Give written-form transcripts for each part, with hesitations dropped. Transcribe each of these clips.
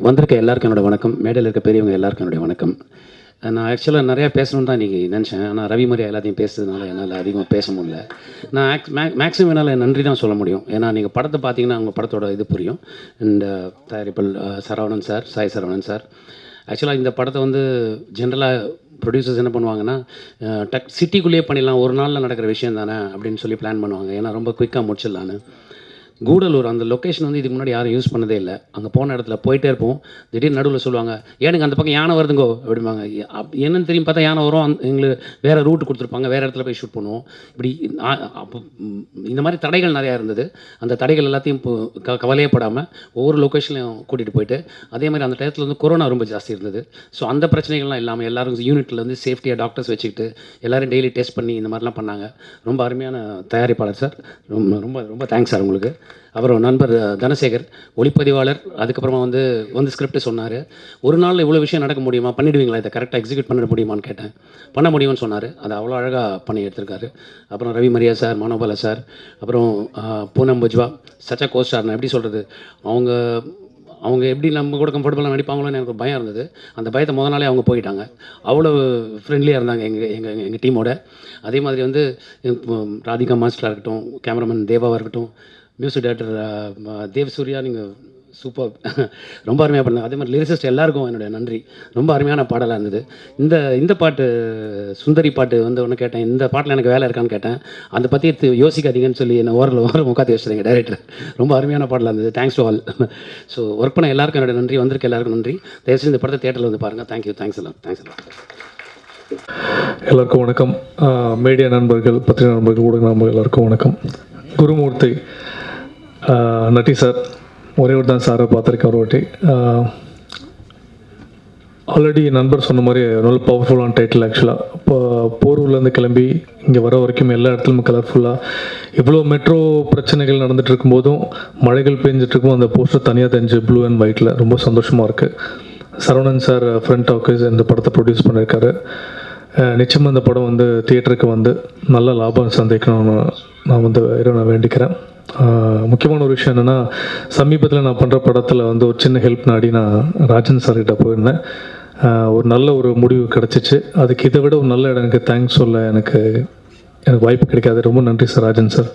வந்திருக்க எல்லாருக்கும் என்னோட வணக்கம். மேடையில் இருக்க பெரியவங்க எல்லாருக்கும் என்னுடைய வணக்கம். நான் ஆக்சுவலாக நிறையா பேசணுன்னு தான் இன்றைக்கி நினச்சேன். ஆனால் ரவி மாதிரி எல்லாத்தையும் பேசுறதுனால என்னால் அதிகமாக பேச முடியல. நான் மேக்ஸிமம் என்னால் நன்றி தான் சொல்ல முடியும். ஏன்னா நீங்கள் படத்தை பார்த்தீங்கன்னா உங்கள் படத்தோட இது புரியும். இந்த தயாரிப்பாளர் சரவணன் சார், சாய் சரவணன் சார். ஆக்சுவலாக இந்த படத்தை வந்து ஜென்ரலாக ப்ரொடியூசர்ஸ் என்ன பண்ணுவாங்கன்னா, சிட்டிக்குள்ளேயே பண்ணிடலாம், ஒரு நாளில் நடக்கிற விஷயம் தானே அப்படின்னு சொல்லி பிளான் பண்ணுவாங்க. ஏன்னா ரொம்ப குயிக்காக முடிச்சிடலான்னு. கூடலூர் அந்த லொக்கேஷன் வந்து இதுக்கு முன்னாடி யாரும் யூஸ் பண்ணதே இல்லை. அங்கே போன இடத்துல போயிட்டே இருப்போம். திடீர்னு நடுவில் சொல்லுவாங்க, ஏனுங்க அந்த பக்கம் யானை வருதுங்கோ அப்படிம்பாங்க. என்னன்னு தெரியும் பார்த்தா யானை வரும். எங்களுக்கு வேறு ரூட் கொடுத்துருப்பாங்க, வேறு இடத்துல போய் ஷூட் பண்ணுவோம். இப்படி அப்போ இந்த மாதிரி தடைகள் நிறையா இருந்தது. அந்த தடைகள் எல்லாத்தையும் கவலையப்படாமல் ஒவ்வொரு லொக்கேஷன்லையும் கூட்டிகிட்டு போயிட்டு, அதே மாதிரி அந்த டயத்தில் வந்து கொரோனா ரொம்ப ஜாஸ்தி இருந்தது. ஸோ அந்த பிரச்சனைகள்லாம் இல்லாமல் எல்லோரும் யூனிட்டில் வந்து சேஃப்டியாக டாக்டர்ஸ் வச்சுக்கிட்டு எல்லோரும் டெய்லி டெஸ்ட் பண்ணி இந்த மாதிரிலாம் பண்ணாங்க. ரொம்ப அருமையான தயாரிப்பாளர் சார். ரொம்ப ரொம்ப ரொம்ப தேங்க்ஸ் சார் உங்களுக்கு. அப்புறம் நண்பர் தனசேகர், ஒளிப்பதிவாளர். அதுக்கப்புறமா வந்து ஸ்கிரிப்ட் சொன்னார். ஒரு நாள் இவ்வளோ விஷயம் நடக்க முடியுமா, பண்ணிவிடுவீங்களா, இதை கரெக்டாக எக்ஸிக்யூட் பண்ண முடியுமான்னு கேட்டேன். பண்ண முடியும்னு சொன்னார். அதை அவ்வளோ அழகாக பண்ணி எடுத்திருக்காரு. அப்புறம் ரவி மரியா சார், மனோபாலா சார், அப்புறம் பூனம் பஜ்வா, சச்சா கோஸ்டார்னு எப்படி சொல்கிறது, அவங்க எப்படி நம்ம கூட கம்ஃபர்டபுளாக நடிப்பாங்களோன்னு எனக்கு பயம் இருந்தது. அந்த பயத்தை முதல் நாளே அவங்க போயிட்டாங்க. அவ்வளோ ஃப்ரெண்ட்லியாக இருந்தாங்க எங்கள் டீமோட. அதே மாதிரி வந்து ராதிகா மாஸ்டராக இருக்கட்டும், கேமராமேன் தேவாவாக இருக்கட்டும், மியூசிக் டைரக்டர் தேவ் சூர்யா, நீங்கள் சூப்பர், ரொம்ப அருமையாக பண்ணாங்க. அதே மாதிரி லிரிசிஸ்ட் எல்லாருக்கும் என்னுடைய நன்றி. ரொம்ப அருமையான பாடலாக இருந்தது. இந்த பாட்டு சுந்தரி பாட்டு வந்து ஒன்று கேட்டேன். இந்த பாட்டில் எனக்கு வேலை இருக்கான்னு கேட்டேன். அதை பற்றி யோசிக்காதீங்கன்னு சொல்லி என்ன ஓரம் உட்காந்து யோசிச்சிங்க டைரக்டர். ரொம்ப அருமையான பாடலாக இருந்தது. Thanks to all. So work பண்ண எல்லாருக்கும் என்னுடைய நன்றி, வந்திருக்க எல்லாருக்கும் நன்றி. தயவுசெய்து இந்த படத்தை தேட்டரில் வந்து பாருங்கள். தேங்க்யூ, தேங்க்ஸ் எல்லாம், தேங்க்ஸ் எல்லாம். எல்லாருக்கும் வணக்கம். மீடியா நண்பர்கள், பத்திரிகை நண்பர்கள், ஊடக நண்பர்கள் எல்லாருக்கும் வணக்கம். குருமூர்த்தி நட்டி சார், ஒரே ஒரு தான் சாரை பார்த்துருக்கேன் ஒரு வாட்டி. ஆல்ரெடி நண்பர் சொன்ன மாதிரி நல்ல பவர்ஃபுல்லான டைட்டில். ஆக்சுவலாக இப்போ போரூர்லேருந்து கிளம்பி இங்கே வர வரைக்கும் எல்லா இடத்துலையும் கலர்ஃபுல்லாக இவ்வளோ மெட்ரோ பிரச்சனைகள் நடந்துகிட்டு இருக்கும்போதும் மழைகள் பெஞ்சிட்ருக்கும் அந்த போஸ்டர் தனியாக தெரிஞ்சு ப்ளூ அண்ட் ஒயிட்டில் ரொம்ப சந்தோஷமாக இருக்குது. சரவணன் சார் ஃப்ரண்ட் டாக்கர்ஸ் இந்த படத்தை ப்ரொடியூஸ் பண்ணியிருக்காரு. நிச்சயமாக இந்த படம் வந்து தியேட்டருக்கு வந்து நல்ல லாபம் சந்திக்கணும்னு நான் நான் வேண்டிக்கிறேன். முக்கியமான ஒரு விஷயம் என்னென்னா, சமீபத்தில் நான் பண்ணுற படத்தில் வந்து ஒரு சின்ன ஹெல்ப் நாடி நான் ராஜன் சார்கிட்ட போயிருந்தேன். ஒரு நல்ல ஒரு முடிவு கிடச்சிச்சு. அதுக்கு இதை விட ஒரு நல்ல இடம் எனக்கு தேங்க்ஸ் சொல்ல எனக்கு வாய்ப்பு கிடைக்காது. ரொம்ப நன்றி சார், ராஜன் சார்,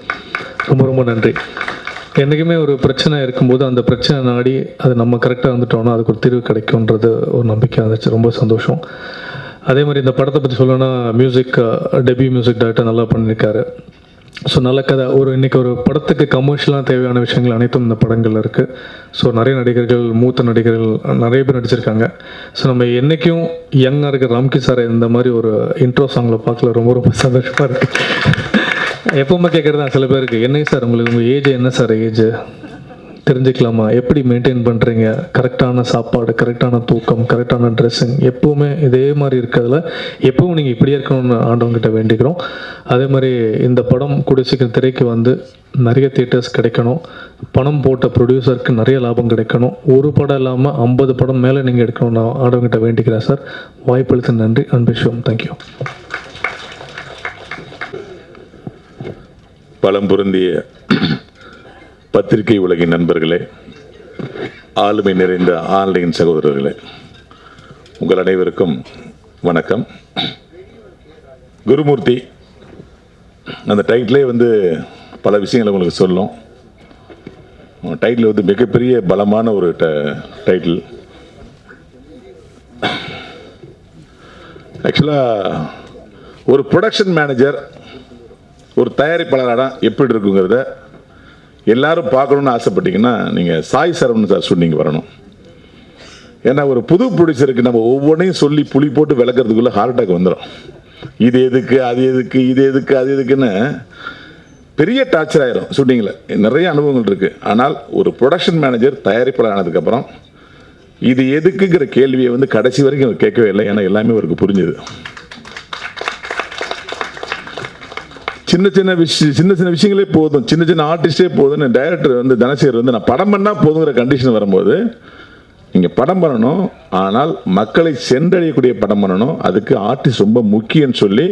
ரொம்ப ரொம்ப நன்றி. என்றைக்குமே ஒரு பிரச்சனை இருக்கும்போது அந்த பிரச்சனை நாடி அது நம்ம கரெக்டாக வந்துட்டோம்னா அதுக்கு ஒரு தீர்வு கிடைக்கும்ன்றது ஒரு நம்பிக்கை இருந்துச்சு. ரொம்ப சந்தோஷம். அதே மாதிரி இந்த படத்தை பற்றி சொல்லணும்னா, டெபியூ மியூசிக் டைரக்டர் நல்லா பண்ணியிருக்காரு. ஸோ நல்ல கதை. இன்றைக்கி ஒரு படத்துக்கு கமர்ஷியலாக தேவையான விஷயங்கள் அனைத்தும் இந்த படங்களில் இருக்குது. ஸோ நிறைய நடிகர்கள், மூத்த நடிகர்கள் நிறைய பேர் நடிச்சிருக்காங்க. ஸோ நம்ம என்றைக்கும் யங்காக இருக்கிற ராம்கி சாரை இந்த மாதிரி ஒரு இன்ட்ரோ சாங்கில் பார்க்கல ரொம்ப ரொம்ப சந்தோஷமாக இருக்குது. எப்போவுமே கேட்குறது தான் சில பேருக்கு, என்னங்க சார் உங்களுக்கு உங்கள் ஏஜ் என்ன சார் ஏஜ் தெரிஞ்சுக்கலாமா, எப்படி மெயின்டைன் பண்ணுறீங்க, கரெக்டான சாப்பாடு, கரெக்டான தூக்கம், கரெக்டான ட்ரெஸ்ஸிங், எப்போவுமே இதே மாதிரி இருக்கிறதுல எப்பவும் நீங்கள் இப்படியே இருக்கணும்னு ஆண்டவங்கிட்ட வேண்டிக்கிறோம். அதே மாதிரி இந்த படம் கூடிய சீக்கிரம் திரைக்கு வந்து நிறைய தியேட்டர்ஸ் கிடைக்கணும். பணம் போட்ட ப்ரொடியூசருக்கு நிறைய லாபம் கிடைக்கணும். ஒரு படம் இல்லாமல் 50 படம் மேலே நீங்கள் எடுக்கணும்னு நான் ஆண்டவங்கிட்ட வேண்டிக்கிறேன் சார். வாய்ப்பளித்த நன்றி. அன்பிஷ்வம். தேங்க்யூ. பலம் பொருந்திய பத்திரிகை உலகின் நண்பர்களே, ஆளுமை நிறைந்த ஆன்லைன் சகோதரர்களே, உங்கள் அனைவருக்கும் வணக்கம். குருமூர்த்தி அந்த டைட்டிலே வந்து பல விஷயங்களை உங்களுக்கு சொல்லும். டைட்டில் வந்து மிகப்பெரிய பலமான ஒரு டைட்டில். ஆக்சுவலாக ஒரு ப்ரொடக்ஷன் மேனேஜர் ஒரு தயாரிப்பாளராக எப்படி இருக்குங்கிறத எல்லாரும் பார்க்கணுன்னு ஆசைப்பட்டீங்கன்னா நீங்கள் சாய் சரவணன் சார் ஷூட்டிங் வரணும். ஏன்னா ஒரு புது ப்ரொடியூசருக்கு நம்ம ஒவ்வொன்றையும் சொல்லி புளி போட்டு விளக்குறதுக்குள்ளே ஹார்ட் அட்டாக் வந்துடும். இது எதுக்கு, அது எதுக்கு, இது எதுக்கு, அது எதுக்குன்னு பெரிய டார்ச்சர் ஆயிரும். ஷூட்டிங்கில் நிறைய அனுபவங்கள் இருக்குது. ஆனால் ஒரு ப்ரொடக்ஷன் மேனேஜர் தயாரிப்பாளர் ஆனதுக்கப்புறம் இது எதுக்குங்கிற கேள்வியை வந்து கடைசி வரைக்கும் அவர் கேட்கவே இல்லை. ஏன்னா எல்லாமே அவருக்கு புரிஞ்சுது. சின்ன சின்ன விஷயங்களே போதும், சின்ன சின்ன ஆர்டிஸ்டே போதும்னு டைரக்டர் வந்து தனசேகர் வந்து நான் படம் பண்ணால் போதுங்கிற கண்டிஷன் வரும்போது, நீங்கள் படம் பண்ணணும், ஆனால் மக்களை சென்றடையக்கூடிய படம் பண்ணணும், அதுக்கு ஆர்டிஸ்ட் ரொம்ப முக்கியம்னு சொல்லி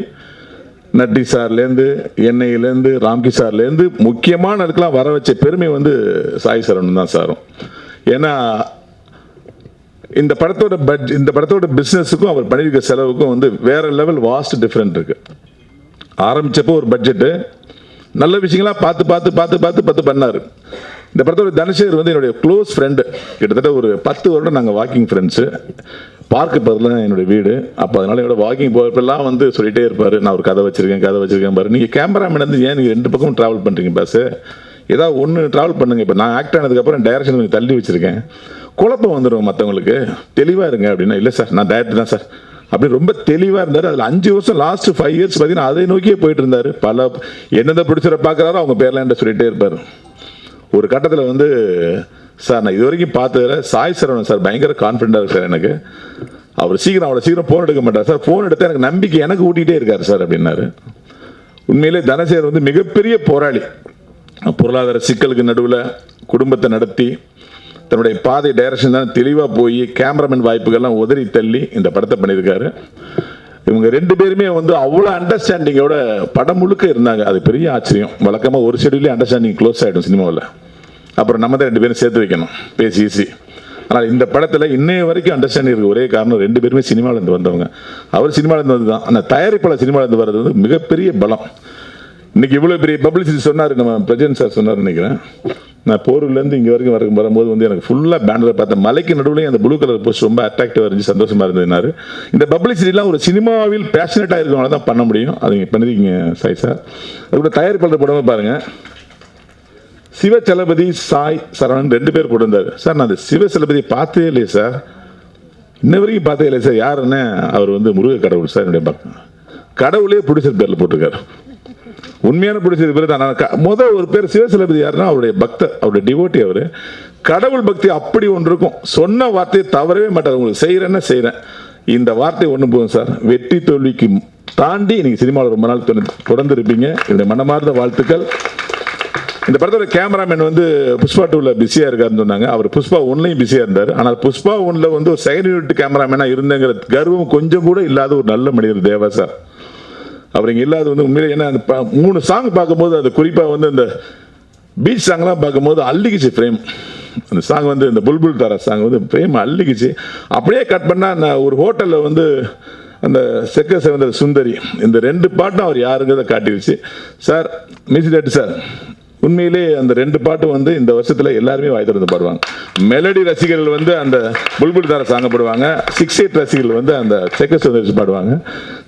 நட்டி சார்லேருந்து, என்ஐலேருந்து, ராம்கி சார்லேருந்து முக்கியமான இடத்துலாம் வர வச்ச பெருமை வந்து சாய் சரவணன் தான் சாரும். ஏன்னா இந்த படத்தோட பிஸ்னஸுக்கும் அவர் பண்ணியிருக்க செலவுக்கும் வந்து வேற லெவல் வாஸ்ட் டிஃப்ரெண்ட் இருக்கு. ஆரம்பிச்சப்போ ஒரு பட்ஜெட்டு நல்ல விஷயங்களா பார்த்து பண்ணாரு. இந்த படத்தோட தனசேகர் வந்து என்னுடைய க்ளோஸ் ஃப்ரெண்டு, கிட்டத்தட்ட ஒரு 10 வருடம் நாங்கள் வாக்கிங் ஃப்ரெண்ட்ஸு. பார்க்கு பதில் என்னுடைய வீடு. அப்போ அதனால என்னோட வாக்கிங் போகிறப்பெல்லாம் வந்து சொல்லிட்டே இருப்பார், நான் ஒரு கதை வச்சிருக்கேன் பாரு. நீங்கள் கேமராமேன் வந்து ஏன் நீங்கள் 2 பக்கமும் ட்ராவல் பண்ணுறீங்க பாஸ், ஏதாவது ஒன்று ட்ராவல் பண்ணுங்க. இப்போ நான் ஆக்ட் ஆனதுக்கப்புறம் டைரக்ஷன் கொஞ்சம் தள்ளி வச்சிருக்கேன், குழப்பம் வந்துடும் மற்றவங்களுக்கு, தெளிவாக இருங்க அப்படின்னா. இல்லை சார் நான் டைரக்டர் தான் சார் அப்படி ரொம்ப தெளிவாக இருந்தார். அதில் 5 வருஷம் லாஸ்ட் 5 இயர்ஸ் பார்த்தீங்கன்னா அதை நோக்கியே போயிட்டு இருந்தார். பல எந்தெந்த பிடிச்சரை பார்க்குறாரோ அவங்க பேர்லாம் என்கிட்ட சொல்லிகிட்டே இருப்பார். ஒரு கட்டத்தில் வந்து சார் நான் இது வரைக்கும் பார்த்ததில் சாய் சரவணன் சார் பயங்கர கான்ஃபிடண்டாக இருக்கு சார் எனக்கு. அவர் அவ்வளோ சீக்கிரம் ஃபோன் எடுக்க மாட்டார் சார், ஃபோன் எடுத்தால் எனக்கு நம்பிக்கை எனக்கு ஊட்டிகிட்டே இருக்கார் சார் அப்படின்னாரு. உண்மையிலே தனசேகர் வந்து மிகப்பெரிய போராளி. பொருளாதார சிக்கலுக்கு நடுவில் குடும்பத்தை நடத்தி தன்னுடைய பாதை டைரக்ஷன் தான் தெளிவாக போய் கேமராமேன் வாய்ப்புகள்லாம் உதறி தள்ளி இந்த படத்தை பண்ணியிருக்காரு. இவங்க 2 பேருமே வந்து அவ்வளோ அண்டர்ஸ்டாண்டிங்கோட படம் முழுக்க இருந்தாங்க. அது பெரிய ஆச்சரியம். வழக்கமாக ஒரு ஷெடியூலே அண்டர்ஸ்டாண்டிங் க்ளோஸ் ஆகிடும் சினிமாவில். அப்புறம் நம்ம தான் 2 பேரும் சேர்த்து வைக்கணும் பேசி ஈஸி. ஆனால் இந்த படத்தில் இன்னைய வரைக்கும் அண்டர்ஸ்டாண்டிங் இருக்குது. ஒரே காரணம் 2 பேருமே சினிமாவிலேருந்து வந்தவங்க. அவர் சினிமாவிலேருந்து வந்து தான் அந்த தயாரிப்பாளர் சினிமாவிலேருந்து வர்றது வந்து மிகப்பெரிய பலம். இன்னைக்கு இவ்வளோ பெரிய பப்ளிசிட்டி சொன்னார் நம்ம பிரஜன் சார் சொன்னார் நினைக்கிறேன். நான் போரூர்லேருந்து இங்கே வரைக்கும் வரும்போது வந்து எனக்கு ஃபுல்லாக பேனரை பார்த்தேன். மலைக்கு நடுவுலையும் அந்த ப்ளூ கலர் போஸ்ட் ரொம்ப அட்ராக்டிவாக இருந்துச்சு, சந்தோஷமாக இருந்ததுனாரு. இந்த பப்ளிசிட்டிலாம் ஒரு சினிமாவில் பேஷனட்டாக இருக்கவங்களால தான் பண்ண முடியும். அது நீங்கள் பண்ணிருக்கீங்க சாய் சார். அதுக்கூட தயாரிப்பாளர் படமே பாருங்கள், சிவச்சலபதி சாய் சரவணன் 2 பேர் கூட இருந்தார் சார். நான் அந்த சிவச்சலபதி பார்த்ததே இல்லையே சார், இன்ன வரைக்கும் பார்த்ததே இல்லை சார். யாருன்னு அவர் வந்து முருக கடவுள் சார். என்னுடைய கடவுளே ப்ரொடியூசர் பேரில் போட்டிருக்காரு. உண்மையான ப்ரொடியூசர் பேர் தான். முதல் ஒரு பேர் சிவசலபதி யாருன்னா அவருடைய பக்தர், அவருடைய டிவோட்டி. அவர் கடவுள் பக்தி அப்படி ஒன்று இருக்கும். சொன்ன வார்த்தையை தவறவே மாட்டார். உங்களுக்கு செய்கிறேன்னா செய்கிறேன், இந்த வார்த்தை ஒன்று போகும் சார். வெற்றி தோல்விக்கு தாண்டி நீங்கள் சினிமாவில் ரொம்ப நாள் தொடர்ந்து இருப்பீங்க. என்னுடைய மனமார்ந்த வாழ்த்துக்கள். இந்த படத்தோட கேமராமேன் வந்து புஷ்பா 2ல பிஸியாக இருக்காருன்னு சொன்னாங்க. அவர் புஷ்பா 1லையும் பிஸியாக இருந்தார். ஆனால் புஷ்பா 1ல வந்து ஒரு செகண்ட் யூனிட் கேமராமேனாக இருந்தேங்கிற கர்வம் கொஞ்சம் கூட இல்லாத ஒரு நல்ல மனிதர் தேவா சார். அவர் இங்கே இல்லாத வந்து உண்மையிலே ஏன்னா அந்த 3 சாங் பார்க்கும்போது அது குறிப்பாக வந்து அந்த பீச் சாங்லாம் பார்க்கும்போது அள்ளிக்குச்சு ஃப்ரேம். அந்த சாங் வந்து இந்த புல்புல் தாரா சாங் வந்து ஃப்ரேம் அள்ளிக்குச்சு. அப்படியே கட் பண்ணால் நான் ஒரு ஹோட்டலில் வந்து அந்த செக்க செவந்தர் சுந்தரி இந்த 2 பாட்டும் அவர் யாருங்கிறத காட்டிடுச்சு சார். மியூசிக் டைரக்டர் சார், உண்மையிலே அந்த 2 பாட்டும் வந்து இந்த வருஷத்தில் எல்லாருமே வாய் திறந்து பாடுவாங்க. மெலடி ரசிகர்கள் வந்து அந்த புல்புல் தார சாங்க பாடுவாங்க, 6-8 ரசிகர்கள் வந்து அந்த செக்க சுந்தரிச்சு பாடுவாங்க.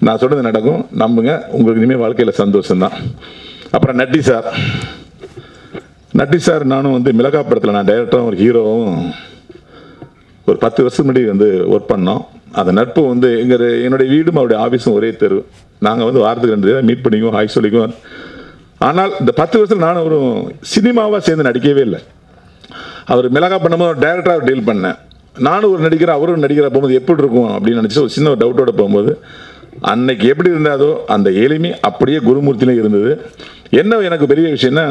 நான் சொல்றது நடக்கும், நம்புங்க. உங்களுக்கு இனிமேல் வாழ்க்கையில் சந்தோஷம்தான். அப்புறம் நட்டி சார் நானும் வந்து மிளகா படத்தில் நான் டைரக்டரும் ஒரு ஹீரோவும் ஒரு 10 வருஷம் முன்னாடி வந்து ஒர்க் பண்ணோம். அந்த நட்பு வந்து என்னுடைய வீடும் அவருடைய ஆஃபீஸும் ஒரே தெரு. நாங்கள் வந்து வாரத்துக்கு 2 தடவை மீட் பண்ணிக்குவோம், ஹாய் சொல்லிக்குவோம். ஆனால் இந்த 10 வருஷத்தில் நானும் அவரும் சினிமாவாக சேர்ந்து நடிக்கவே இல்லை. அவர் மிளகா பண்ணும்போது டைரக்டராக டீல் பண்ணேன். நானும் ஒரு நடிகர் அவரும் நடிகராக போகும்போது எப்படி இருக்கும் அப்படின்னு நினச்சி ஒரு சின்ன டவுட்டோட போகும்போது அன்னைக்கு எப்படி இருந்தாதோ அந்த எளிமை அப்படியே குருமூர்த்தியிலும் இருந்தது. என்ன எனக்கு பெரிய விஷயம்னா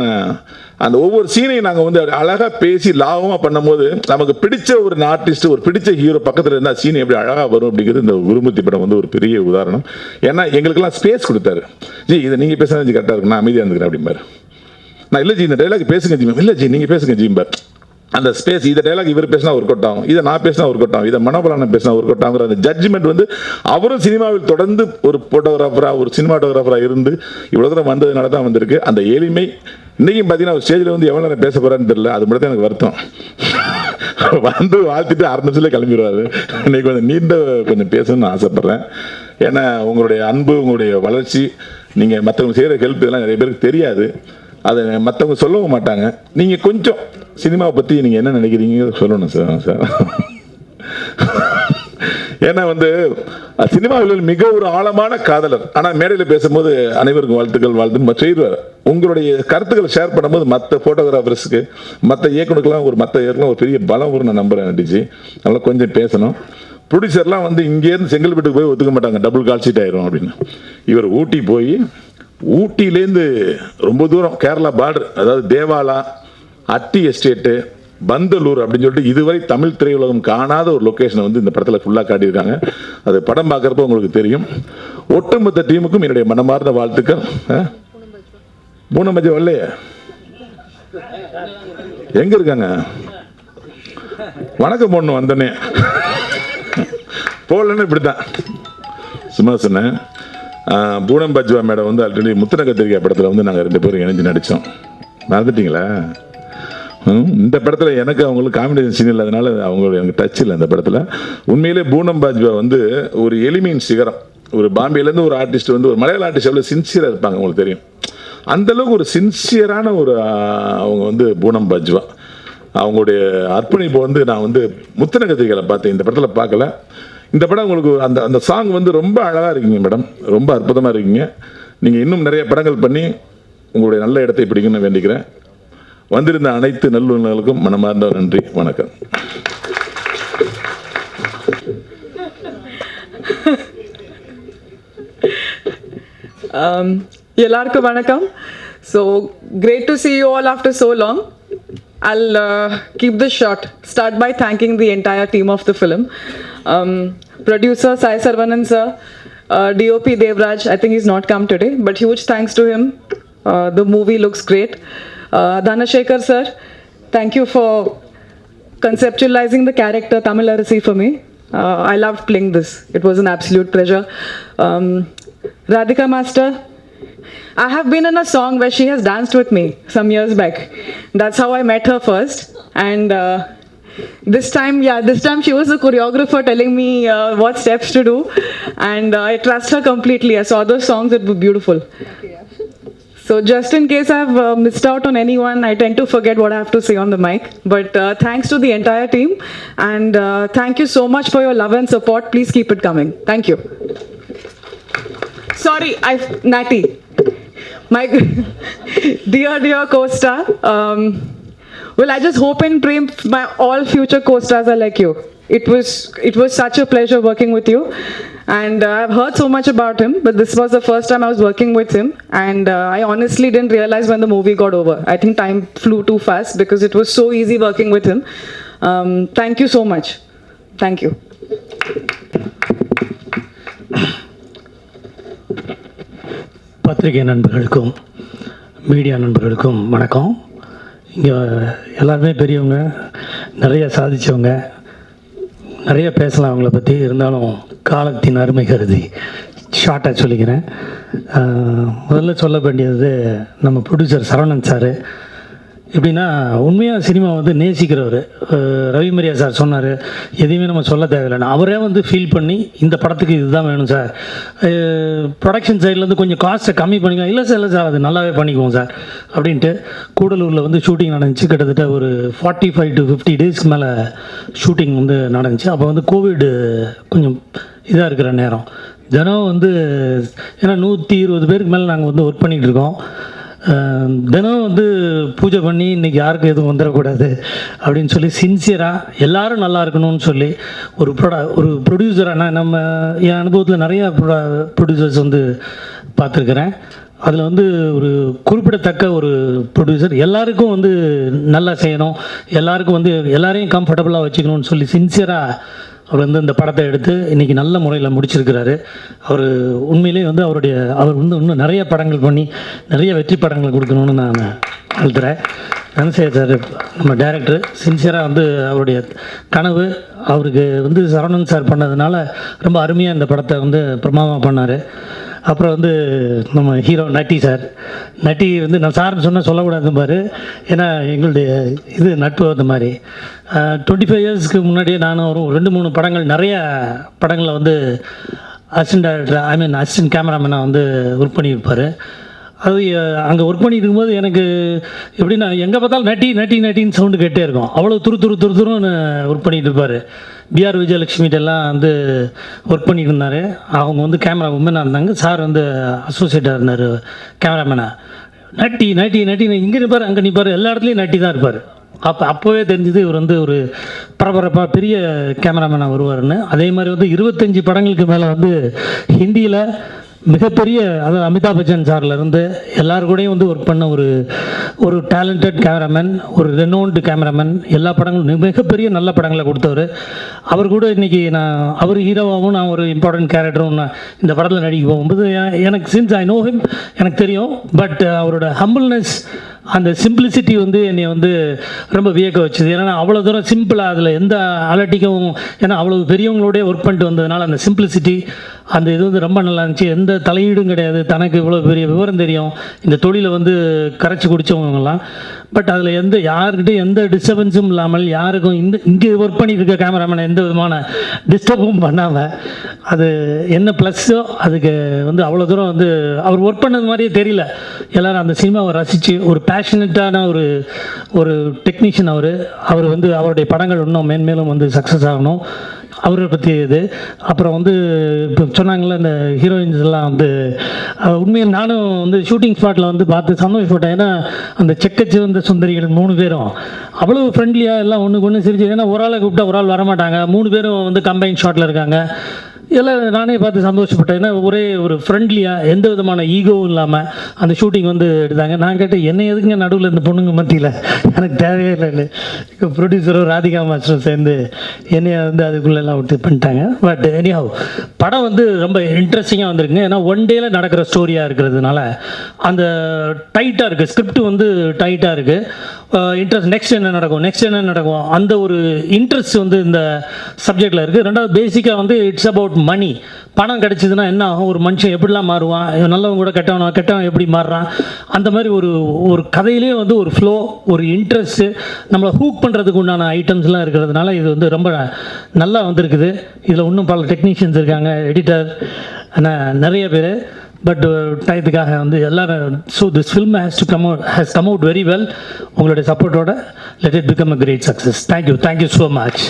அந்த ஒவ்வொரு சீனையும் நாங்கள் வந்து அழகாக பேசி லாபமாக பண்ணும்போது நமக்கு பிடிச்ச ஒரு ஆர்டிஸ்ட் ஒரு பிடிச்ச ஹீரோ பக்கத்தில் இருந்தால் சீன் எப்படி அழகாக வரும் அப்படிங்கிறது இந்த குருமூர்த்தி படம் வந்து ஒரு பெரிய உதாரணம். ஏன்னா எங்களுக்கெல்லாம் ஸ்பேஸ் கொடுத்தாரு. ஜி இதை நீங்கள் பேசுனா ஜி கரெக்டாக இருக்கு, நான் அமைதியாக இருந்துக்கிறேன் அப்படிம்பார். நான் இல்லை ஜி இந்த டைலாக் பேசுங்க ஜி, இல்லை ஜி நீங்கள் பேசுங்க ஜிம்பார். அந்த ஸ்பேஸ் இந்த டைலாக் இவர் பேசினா ஒரு கொட்டாகும், இதை நான் பேசினா ஒரு கொட்டாகும், இதை மனோபலான பேசினா ஒரு கொட்டாங்கிற அந்த ஜட்ஜ்மெண்ட் வந்து அவரும் சினிமாவில் தொடர்ந்து ஒரு ஃபோட்டோகிராஃபராக ஒரு சினிமாட்டோகிராஃபராக இருந்து இவ்வளோ தூரம் வந்ததுனால தான் வந்திருக்கு. அந்த எளிமை இன்றைக்கும் பார்த்தீங்கன்னா ஒரு ஸ்டேஜில் வந்து எவ்வளோ நேரம் பேச போகிறான்னு தெரியல. அது மட்டும் தான் எனக்கு வருத்தம். வந்து வாழ்த்துட்டு 6 நிமிஷத்தில் கிளம்பிடுவார். இன்றைக்கி கொஞ்சம் நீண்ட கொஞ்சம் பேசணும்னு ஆசைப்பட்றேன். ஏன்னா உங்களுடைய அன்பு உங்களுடைய வளர்ச்சி நீங்கள் மற்றவங்க செய்கிற ஹெல்ப் இதெல்லாம் நிறைய பேருக்கு தெரியாது. அதை மற்றவங்க சொல்லவும் மாட்டாங்க. நீங்கள் கொஞ்சம் சினிமாவை பற்றி நீங்கள் என்ன நினைக்கிறீங்க சொல்லணும் சார். ஏன்னா வந்து சினிமாவில் மிக ஒரு ஆழமான காதலர். ஆனால் மேடையில் பேசும்போது அனைவருக்கும் வாழ்த்துன்னு செய்வார். உங்களுடைய கருத்துக்களை ஷேர் பண்ணும்போது மற்ற ஃபோட்டோகிராஃபர்ஸுக்கு மற்ற இயக்குனருக்கெல்லாம் ஒரு பெரிய பலம் வரும் நான் நம்புகிறேன். நடிச்சு அதெல்லாம் கொஞ்சம் பேசணும். ப்ரொடியூசர்லாம் வந்து இங்கேருந்து செங்கல்பட்டுக்கு போய் ஒத்துக்க மாட்டாங்க, டபுள் கால் ஷீட் ஆயிரும் அப்படின்னு. இவர் ஊட்டி போய் ஊட்டியிலேருந்து ரொம்ப தூரம் கேரளா பார்டர், அதாவது தேவாலா, அட்டி எஸ்டேட்டு, பந்தலூர் அப்படின்னு சொல்லிட்டு இதுவரை தமிழ் திரையுலகம் காணாத ஒரு லொக்கேஷனை வந்து இந்த படத்தில் ஃபுல்லாக காட்டியிருக்காங்க. அது படம் பார்க்குறப்ப உங்களுக்கு தெரியும். ஒட்டுமொத்த டீமுக்கும் என்னுடைய மனமார்ந்த வாழ்த்துக்கள். பூனமஜி வரலையே, எங்கே இருக்காங்க? வணக்கம் பொண்ணு வந்தனே. போகலன்னு இப்படி தான் சும்மா சொன்னேன். பூனம் பஜ்வா மேடம் வந்து ஆல்ரெடி முத்தின கத்திரிக்காய் படத்தில் வந்து நாங்கள் 2 பேரும் இணைஞ்சு நடித்தோம். மறந்துட்டீங்களா? இந்த படத்தில் எனக்கு அவங்களுக்கு காம்பினேஷன் சீன் இல்லாதனால அவங்க எனக்கு டச் இல்லை. அந்த படத்தில் உண்மையிலே பூனம் பாஜ்வா வந்து ஒரு எளிமையின் சிகரம். ஒரு பாம்பேலேருந்து ஒரு ஆர்டிஸ்ட் வந்து ஒரு மலையாள ஆர்டிஸ்ட் எவ்வளோ சின்சியராக இருப்பாங்க உங்களுக்கு தெரியும். அந்தளவுக்கு ஒரு சின்சியரான ஒரு அவங்க வந்து பூனம் பாஜ்வா. அவங்களுடைய அர்ப்பணிப்பு வந்து நான் வந்து முத்தின கத்திரிக்காயில் பார்த்தேன், இந்த படத்தில் பார்க்கல. இந்த படம் உங்களுக்கு அந்த அந்த சாங் வந்து ரொம்ப அழகாக இருக்கீங்க மேடம், ரொம்ப அற்புதமாக இருக்கீங்க. நீங்கள் இன்னும் நிறைய படங்கள் பண்ணி உங்களுடைய நல்ல இடத்தை பிடிக்கணும்னு வேண்டிக்கிறேன். வந்திருந்த அனைத்து நல்லுணர்களுக்கும் மனமார்ந்த நன்றி, வணக்கம். எல்லாருக்கும் வணக்கம். So great to see you all after so long. I'll keep this short. Start by thanking the entire team of the film. Producer Sai Sarvanan sir, DOP Devraj, I think he's not come today, but huge thanks to him. The movie looks great. Dhanashekhar sir, thank you for conceptualizing the character Tamil Arasi for me. I loved playing this. It was an absolute pleasure. Radhika Master, I have been in a song where she has danced with me some years back. That's how I met her first. And this time she was the choreographer telling me what steps to do. And I trust her completely. I saw those songs, it was beautiful. So just in case I've missed out on anyone, I tend to forget what I have to say on the mic. But thanks to the entire team. And thank you so much for your love and support. Please keep it coming. Thank you. Sorry, Natty. My dear co-star. Well, I just hope and pray my all future co-stars are like you. It was such a pleasure working with you. And I've heard so much about him, but this was the first time I was working with him. And I honestly didn't realize when the movie got over. I think time flew too fast because it was so easy working with him. Thank you so much. Thank you. பத்திரிகை நண்பர்களுக்கும் media நண்பர்களுக்கும் வணக்கம். இங்கே எல்லாருமே பெரியவங்க, நிறைய சாதித்தவங்க, நிறைய பேசலாம் அவங்கள பற்றி. இருந்தாலும் காலத்தின் அருமை கருதி ஷார்ட்டாக சொல்லிக்கிறேன். முதல்ல சொல்ல வேண்டியது நம்ம ப்ரொடியூசர் சரவணன் சார். எப்படின்னா உண்மையாக சினிமா வந்து நேசிக்கிறவர். ரவிமரியா சார் சொன்னார், எதையுமே நம்ம சொல்ல தேவையில்லைன்னு. அவரே வந்து ஃபீல் பண்ணி இந்த படத்துக்கு இதுதான் வேணும் சார், ப்ரொடக்ஷன் சைட்லேருந்து கொஞ்சம் காஸ்ட்டை கம்மி பண்ணிக்கலாம். இல்லை சார் அது நல்லாவே பண்ணிக்குவோம் சார் அப்படின்ட்டு. கூடலூரில் வந்து ஷூட்டிங் நடந்துச்சு. கிட்டத்தட்ட ஒரு 45 to 50 டேஸ்க்கு மேலே ஷூட்டிங் வந்து நடந்துச்சு. அப்போ வந்து கோவிட் கொஞ்சம் இதாக இருக்கிற நேரம். தினம் வந்து ஏன்னா 120 பேருக்கு மேலே நாங்கள் வந்து ஒர்க் பண்ணிகிட்ருக்கோம். தினம் வந்து பூஜை பண்ணி இன்றைக்கி யாருக்கும் எதுவும் வந்துடக்கூடாது அப்படின்னு சொல்லி சின்சியராக எல்லோரும் நல்லா இருக்கணும்னு சொல்லி ஒரு ப்ரொடியூசராக நம்ம என் அனுபவத்தில் நிறையா ப்ரொடியூசர்ஸ் வந்து பார்த்துருக்குறேன். அதில் வந்து ஒரு குறிப்பிடத்தக்க ஒரு ப்ரொடியூசர் எல்லாருக்கும் வந்து நல்லா செய்யணும், எல்லாருக்கும் வந்து எல்லாரையும் கம்ஃபர்டபுளாக வச்சுக்கணும்னு சொல்லி சின்சியராக அவர் வந்து இந்த படத்தை எடுத்து இன்றைக்கி நல்ல முறையில் முடிச்சிருக்கிறாரு. அவர் உண்மையிலே வந்து அவர் வந்து இன்னும் நிறைய படங்கள் பண்ணி நிறைய வெற்றி படங்களை கொடுக்கணும்னு நான் வாழ்த்துறேன். தனசேகர் சார் நம்ம டைரக்டர் சின்சியராக வந்து அவருடைய கனவு அவருக்கு வந்து சரவணன் சார் பண்ணதுனால ரொம்ப அருமையாக இந்த படத்தை வந்து பிரமாதமாக பண்ணார். அப்புறம் வந்து நம்ம ஹீரோ நட்டி சார். நட்டி வந்து நான் சார்னு சொன்னால் சொல்லக்கூடாது பாரு, ஏன்னா எங்களுடைய இது நட்பு அந்த மாதிரி 25 இயர்ஸ்க்கு முன்னாடியே நானும் ஒரு 2-3 படங்கள் நிறைய படங்களில் வந்து அசிஸ்டன்ட் டைரக்டர் அசிஸ்டன்ட் கேமராமேனாக வந்து ஒர்க் பண்ணியிருப்பார். அது அங்கே ஒர்க் பண்ணிட்டு இருக்கும்போது எனக்கு எப்படின்னா எங்கே பார்த்தாலும் நட்டின்னு சவுண்டு கேட்டே இருக்கும். அவ்வளோ துருன்னு ஒர்க் பண்ணிகிட்டு இருப்பார். பிஆர் விஜயலட்சுமிட்டெல்லாம் வந்து ஒர்க் பண்ணிட்டு இருந்தார். அவங்க வந்து கேமரா உமனாக இருந்தாங்க. சார் வந்து அசோசியேட்டாக இருந்தார் கேமராமேனாக. நட்டி இங்கே நிற்பார் அங்கே நிற்பார், எல்லா இடத்துலையும் நட்டி தான் இருப்பார். அப்போவே தெரிஞ்சது இவர் வந்து ஒரு பரபரப்பாக பெரிய கேமராமேனாக வருவார்னு. அதே மாதிரி வந்து 25 படங்களுக்கு மேலே வந்து ஹிந்தியில் மிகப்பெரிய, அதாவது அமிதாப் பச்சன் சார்லேருந்து எல்லாரு கூடயும் வந்து ஒர்க் பண்ண ஒரு டேலண்டட் கேமராமேன், ஒரு ரெனோன்டு கேமராமேன். எல்லா படங்களும் மிகப்பெரிய நல்ல படங்களை கொடுத்தவர். அவர் கூட இன்றைக்கி அவர் ஹீரோவாகவும் நான் ஒரு இம்பார்ட்டன்ட் கேரக்டரும் நான் இந்த படத்தில் நடிக்க போகும்போது எனக்கு சின்ஸ் ஐ நோ ஹிம் எனக்கு தெரியும். பட் அவரோட ஹம்பிள்னஸ், அந்த சிம்பிளிசிட்டி வந்து என்னை வந்து ரொம்ப வியக்க வச்சுது. ஏன்னா அவ்வளோ தூரம் சிம்பிளாக அதில் எந்த அலட்டிக்கும், ஏன்னா அவ்வளோ பெரியவங்களோடய ஒர்க் பண்ணிட்டு வந்ததுனால அந்த சிம்பிளிசிட்டி அந்த இது வந்து ரொம்ப நல்லா இருந்துச்சு. எந்த தலையீடும் கிடையாது. தனக்கு இவ்வளோ பெரிய விவரம் தெரியும், இந்த தொழிலை வந்து கரைச்சி குடித்தவங்கலாம். பட் அதில் யாருக்கிட்டையும் எந்த டிஸ்டர்பன்ஸும் இல்லாமல், யாருக்கும் இங்கே ஒர்க் பண்ணிட்டு இருக்க கேமராமேனை எந்த விதமான டிஸ்டர்பும் பண்ணாமல், அது என்ன ப்ளஸ்ஸோ அதுக்கு வந்து அவ்வளோ தூரம் வந்து அவர் ஒர்க் பண்ணது மாதிரியே தெரியல. எல்லோரும் அந்த சினிமாவை ரசித்து ஒரு பேஷனட்டான ஒரு டெக்னீஷியன் அவர் வந்து அவருடைய படங்கள் இன்னும் மேன்மேலும் வந்து சக்ஸஸ் ஆகணும். அவரை பற்றி இது அப்புறம் வந்து இப்போ சொன்னாங்களே இந்த ஹீரோயின்ஸ் எல்லாம் வந்து உண்மையில் நானும் வந்து ஷூட்டிங் ஸ்பாட்டில் வந்து பார்த்து சந்தோஷப்பட்டேன். ஏன்னா அந்த செக்கச்சு வந்த சுந்தரிகள் 3 பேரும் அவ்வளோ ஃப்ரெண்ட்லியாக எல்லாம் ஒன்றுக்கு ஒன்று சிரிச்சு, ஏன்னா ஒரு ஆளை கூப்பிட்டா ஒரு ஆள் வரமாட்டாங்க, 3 பேரும் வந்து கம்பைன் ஷாட்டில் இருக்காங்க. எல்லாம் நானே பார்த்து சந்தோஷப்பட்டேன். ஏன்னா ஒரே ஒரு ஃப்ரெண்ட்லியாக எந்த விதமான ஈகோவும் இல்லாமல் அந்த ஷூட்டிங் வந்து எடுத்தாங்க. நான் கேட்டேன், என்ன எதுக்குங்க நடுவில் இந்த பொண்ணுங்க மத்தியில், எனக்கு தேவையே இல்லைன்னு. இப்போ ப்ரொடியூசரும் ராதிகா மாஸ்டரும் சேர்ந்து என்னைய வந்து அதுக்குள்ளெல்லாம் விட்டு பண்ணிட்டாங்க. பட் எனிஹவ் படம் வந்து ரொம்ப இன்ட்ரெஸ்டிங்காக வந்திருக்குங்க. ஏன்னா ஒன் டேயில் நடக்கிற ஸ்டோரியாக இருக்கிறதுனால அந்த டைட்டாக இருக்குது, ஸ்கிரிப்ட் வந்து டைட்டாக இருக்குது. இன்ட்ரெஸ்ட் நெக்ஸ்ட் என்ன நடக்கும் அந்த ஒரு இன்ட்ரெஸ்ட் வந்து இந்த சப்ஜெக்டில் இருக்குது. ரெண்டாவது பேசிக்காக வந்து இட்ஸ் அபவுட் மணி. பணம் கிடச்சிதுன்னா என்ன ஆகும், ஒரு மனுஷன் எப்படிலாம் மாறுவான், நல்லவங்க கூட கெட்டவன் எப்படி மாறுறான், அந்த மாதிரி ஒரு கதையிலே வந்து ஒரு ஃப்ளோ, ஒரு இன்ட்ரெஸ்ட்டு, நம்மளை ஹூக் பண்ணுறதுக்கு உண்டான ஐட்டம்ஸ்லாம் இருக்கிறதுனால இது வந்து ரொம்ப நல்லா வந்திருக்குது. இதில் இன்னும் பல டெக்னீஷியன்ஸ் இருக்காங்க, எடிட்டர், ஆனால் நிறைய பேர். பட் டயத்துக்காக வந்து எல்லோரும், so this film has come out very well. உங்களுடைய சப்போர்ட்டோட let it become a great success. Thank you so much.